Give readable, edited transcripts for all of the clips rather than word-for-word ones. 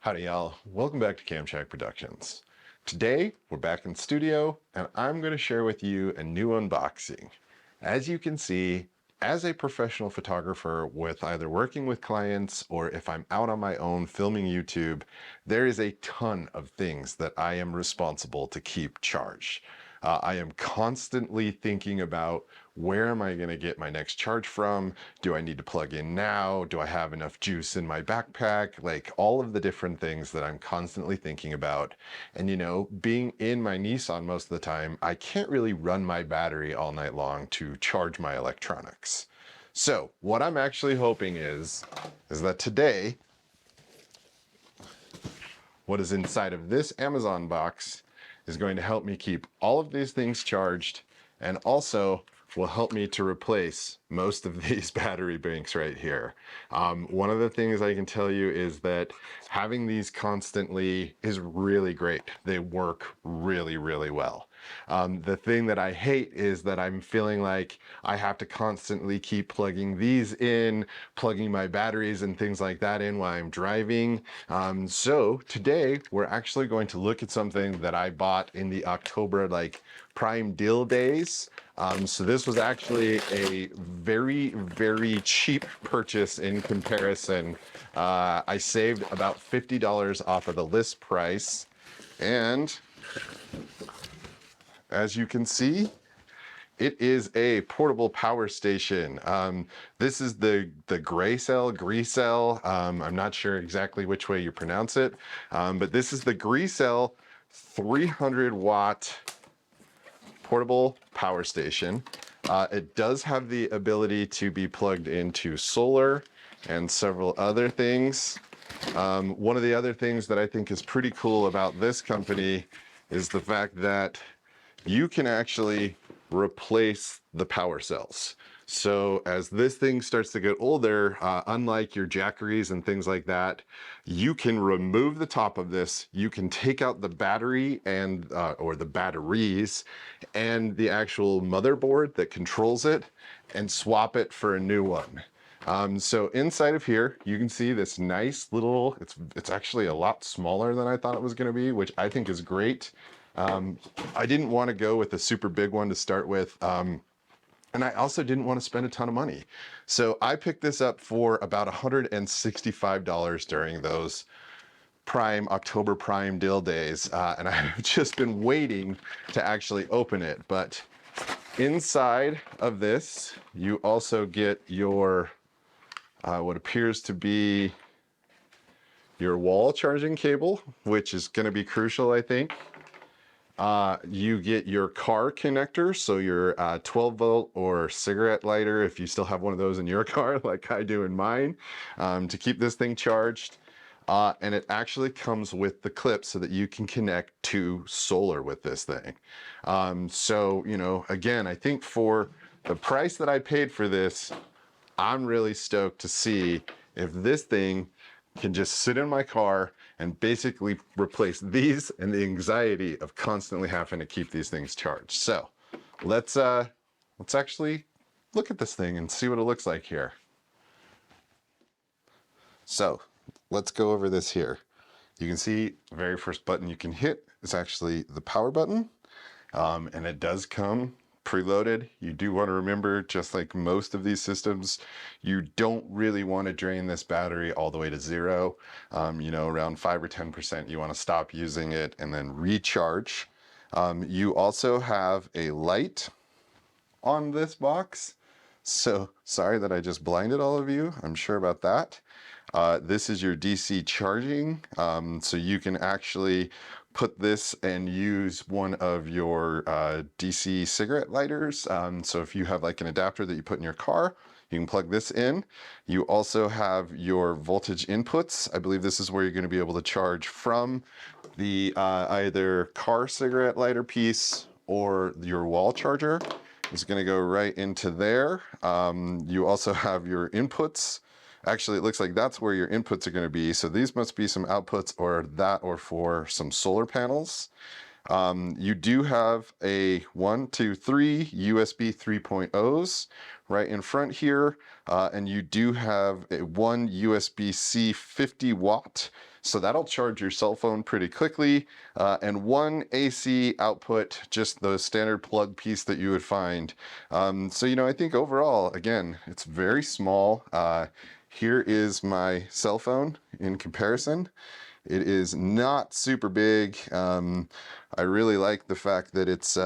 Howdy y'all, welcome back to Camshack Productions. Today we're back in studio and I'm going to share with you a new unboxing. As you can see, as a professional photographer with either working with clients or if I'm out on my own filming YouTube, there is a ton of things that I am responsible to keep charged. I am constantly thinking about where am I going to get my next charge from? Do I need to plug in now? Do I have enough juice in my backpack? Like all of the different things that I'm constantly thinking about. And you know, being in my Nissan most of the time, I can't really run my battery all night long to charge my electronics. So what I'm actually hoping is that today, what is inside of this Amazon box is going to help me keep all of these things charged and also will help me to replace most of these battery banks right here. One of the things I can tell you is that having these constantly is really great. They work really, really well. The thing that I hate is that I'm feeling like I have to constantly keep plugging these in, plugging my batteries and things like that in while I'm driving. So today we're actually going to look at something that I bought in the October Prime deal days. So this was actually a very, very cheap purchase in comparison. I saved about $50 off of the list price. And as you can see, it is a portable power station. This is the Grecell. I'm not sure exactly which way you pronounce it, but this is the Grecell 300 watt portable power station. It does have the ability to be plugged into solar and several other things. One of the other things that I think is pretty cool about this company is the fact that you can actually replace the power cells. So as this thing starts to get older, unlike your Jackeries and things like that, you can remove the top of this, you can take out the battery and or the batteries and the actual motherboard that controls it and swap it for a new one. So inside of here, you can see this nice little, it's actually a lot smaller than I thought it was gonna be, which I think is great. I didn't want to go with a super big one to start with. And I also didn't want to spend a ton of money. So I picked this up for about $165 during those October Prime deal days. And I've just been waiting to actually open it. But inside of this, you also get your, what appears to be your wall charging cable, which is going to be crucial, I think. You get your car connector, so your 12 volt or cigarette lighter, if you still have one of those in your car like I do in mine, to keep this thing charged. And it actually comes with the clip so that you can connect to solar with this thing. So, you know, again, I think for the price that I paid for this, I'm really stoked to see if this thing can just sit in my car and basically replace these and the anxiety of constantly having to keep these things charged. So let's actually look at this thing and see what it looks like here. So let's go over this here. You can see the very first button you can hit is actually the power button, and it does come preloaded. You do want to remember, just like most of these systems, you don't really want to drain this battery all the way to zero. You know, around 5 or 10%, you want to stop using it and then recharge. You also have a light on this box. So sorry that I just blinded all of you. I'm sure about that. This is your DC charging. So you can actually put this and use one of your DC cigarette lighters. So if you have like an adapter that you put in your car, you can plug this in. You also have your voltage inputs. I believe this is where you're going to be able to charge from the either car cigarette lighter piece or your wall charger. It's going to go right into there. You also have your inputs. Actually, it looks like that's where your inputs are going to be. So these must be some outputs or for some solar panels. You do have a 1, 2, 3 USB 3.0s right in front here. And you do have a one USB-C 50 watt So that'll charge your cell phone pretty quickly. And one AC output, just the standard plug piece that you would find. So, you know, I think overall, again, it's very small. Here is my cell phone in comparison. It is not super big. I really like the fact that it's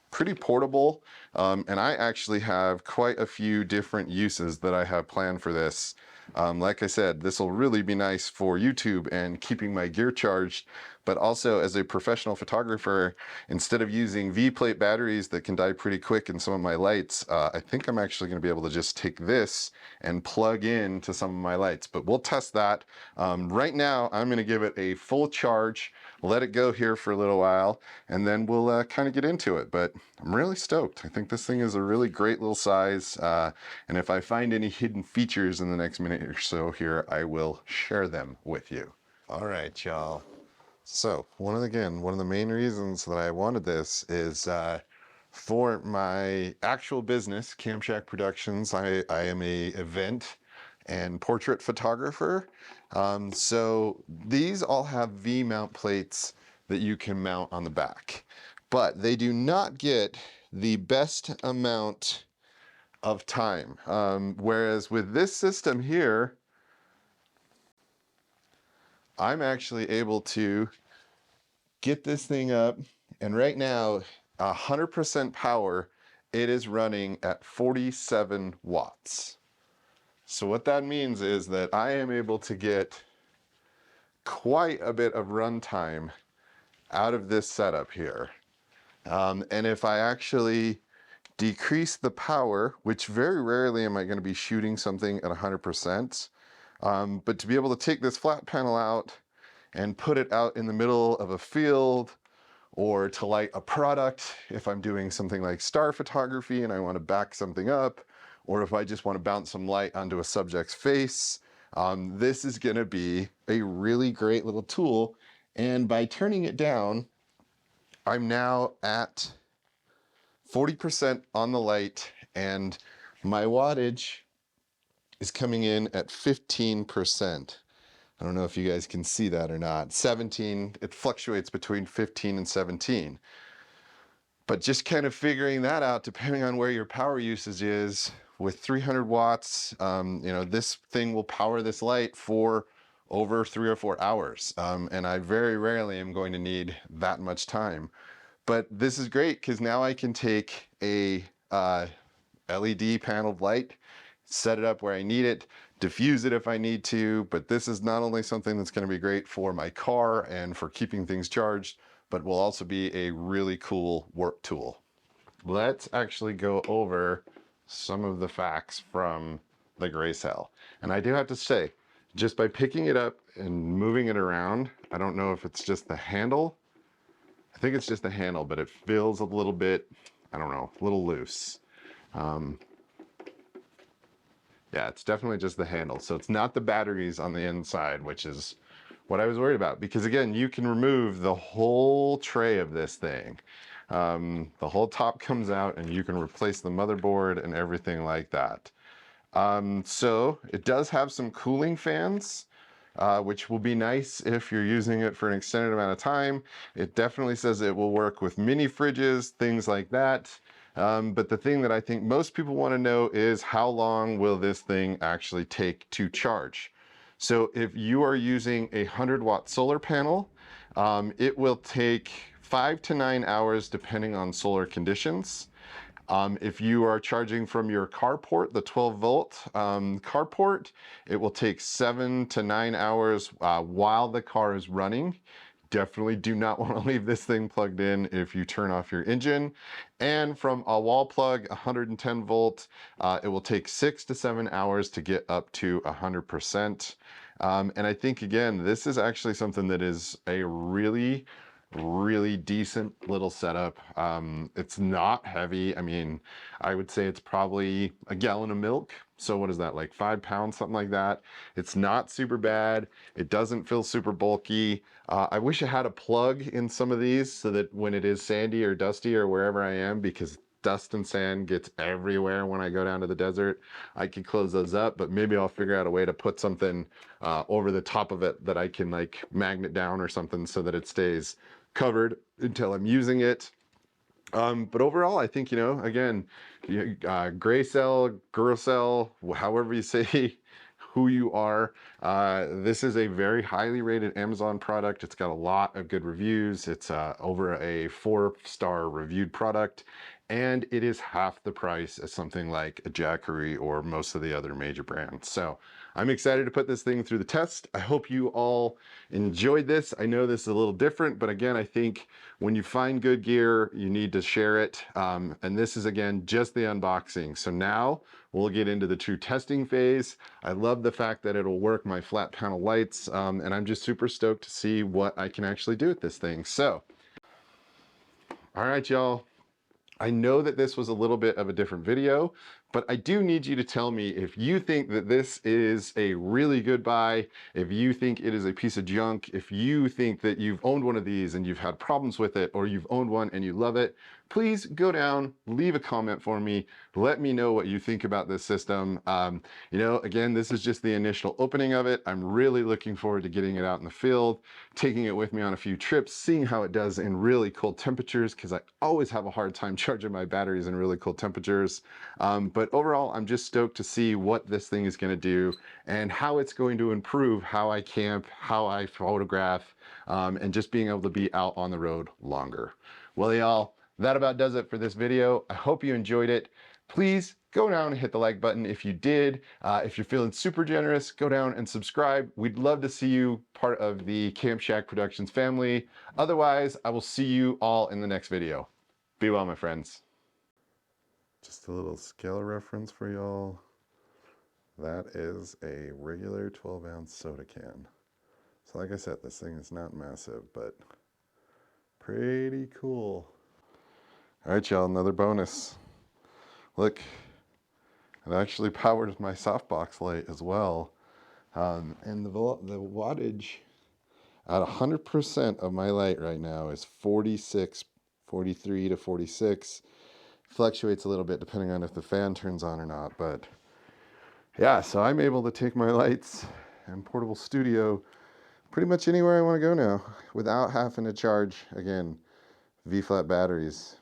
pretty portable, and I actually have quite a few different uses that I have planned for this. Like I said, this will really be nice for YouTube and keeping my gear charged, but also as a professional photographer, instead of using V-plate batteries that can die pretty quick in some of my lights, I think I'm actually going to be able to just take this and plug in to some of my lights, but we'll test that. Right now, I'm going to give it a full charge, let it go here for a little while, and then we'll kind of get into it. But I'm really stoked. I think this thing is a really great little size, and if I find any hidden features in the next minute or so here, I will share them with you. All right, y'all. So one of the main reasons that I wanted this is for my actual business, Cam Shack Productions. I am a event and portrait photographer. So these all have V-mount plates that you can mount on the back, but they do not get the best amount of time. Whereas with this system here, I'm actually able to get this thing up, and right now, 100% power, it is running at 47 watts. So what that means is that I am able to get quite a bit of runtime out of this setup here. And if I actually decrease the power, which very rarely am I going to be shooting something at 100%, but to be able to take this flat panel out and put it out in the middle of a field, or to light a product if I'm doing something like star photography and I want to back something up, or if I just want to bounce some light onto a subject's face, this is going to be a really great little tool. And by turning it down, I'm now at 40% on the light, and my wattage is coming in at 15%. I don't know if you guys can see that or not. 17, it fluctuates between 15 and 17. But just kind of figuring that out, depending on where your power usage is, with 300 watts, you know, this thing will power this light for over 3 or 4 hours. And I very rarely am going to need that much time. But this is great because now I can take a LED paneled light, set it up where I need it, diffuse it if I need to, but this is not only something that's going to be great for my car and for keeping things charged, but will also be a really cool work tool. Let's actually go over some of the facts from the Grecell. And I do have to say, just by picking it up and moving it around, I don't know if it's just the handle. I think it's just the handle, but it feels a little bit, I don't know, a little loose. Yeah, it's definitely just the handle. So it's not the batteries on the inside, which is what I was worried about. Because again, you can remove the whole tray of this thing. The whole top comes out and you can replace the motherboard and everything like that. So it does have some cooling fans, which will be nice if you're using it for an extended amount of time. It definitely says it will work with mini fridges, things like that. But the thing that I think most people want to know is how long will this thing actually take to charge? So if you are using a 100-watt solar panel, it will take 5 to 9 hours depending on solar conditions. If you are charging from your carport, the 12-volt carport, it will take 7 to 9 hours while the car is running. Definitely do not want to leave this thing plugged in if you turn off your engine. And from a wall plug, 110 volt, it will take 6 to 7 hours to get up to 100%. And I think, again, this is actually something that is a really decent little setup. It's not heavy. I mean, I would say it's probably a gallon of milk. So what is that, like 5 pounds, something like that? It's not super bad. It doesn't feel super bulky. I wish I had a plug in some of these so that when it is sandy or dusty or wherever I am, because dust and sand gets everywhere when I go down to the desert, I could close those up, but maybe I'll figure out a way to put something over the top of it that I can like magnet down or something so that it stays covered until I'm using it. But overall, I think, you know, again, Grecell, Grecell, however you say who you are, this is a very highly rated Amazon product. It's got a lot of good reviews. It's over a 4-star reviewed product, and it is half the price as something like a Jackery or most of the other major brands. So I'm excited to put this thing through the test. I hope you all enjoyed this. I know this is a little different, but again, I think when you find good gear, you need to share it. And this is, again, just the unboxing. So now we'll get into the true testing phase. I love the fact that it'll work my flat panel lights, and I'm just super stoked to see what I can actually do with this thing. So, all right, y'all. I know that this was a little bit of a different video, but I do need you to tell me if you think that this is a really good buy, if you think it is a piece of junk, if you think that you've owned one of these and you've had problems with it, or you've owned one and you love it, please go down, leave a comment for me, let me know what you think about this system. You know, again, this is just the initial opening of it. I'm really looking forward to getting it out in the field, taking it with me on a few trips, seeing how it does in really cold temperatures, because I always have a hard time charging my batteries in really cold temperatures. But overall, I'm just stoked to see what this thing is going to do and how it's going to improve how I camp, how I photograph, and just being able to be out on the road longer. Well, y'all, that about does it for this video. I hope you enjoyed it. Please go down and hit the like button if you did. If you're feeling super generous, go down and subscribe. We'd love to see you part of the Camp Shack Productions family. Otherwise, I will see you all in the next video. Be well, my friends. Just a little scale reference for y'all. That is a regular 12-ounce soda can. So like I said, this thing is not massive, but pretty cool. All right, y'all, another bonus. Look, it actually powers my softbox light as well. And the wattage at 100% of my light right now is 46, 43 to 46. Fluctuates a little bit depending on if the fan turns on or not, but yeah, so I'm able to take my lights and portable studio pretty much anywhere I want to go now without having to charge, again, V-flat batteries.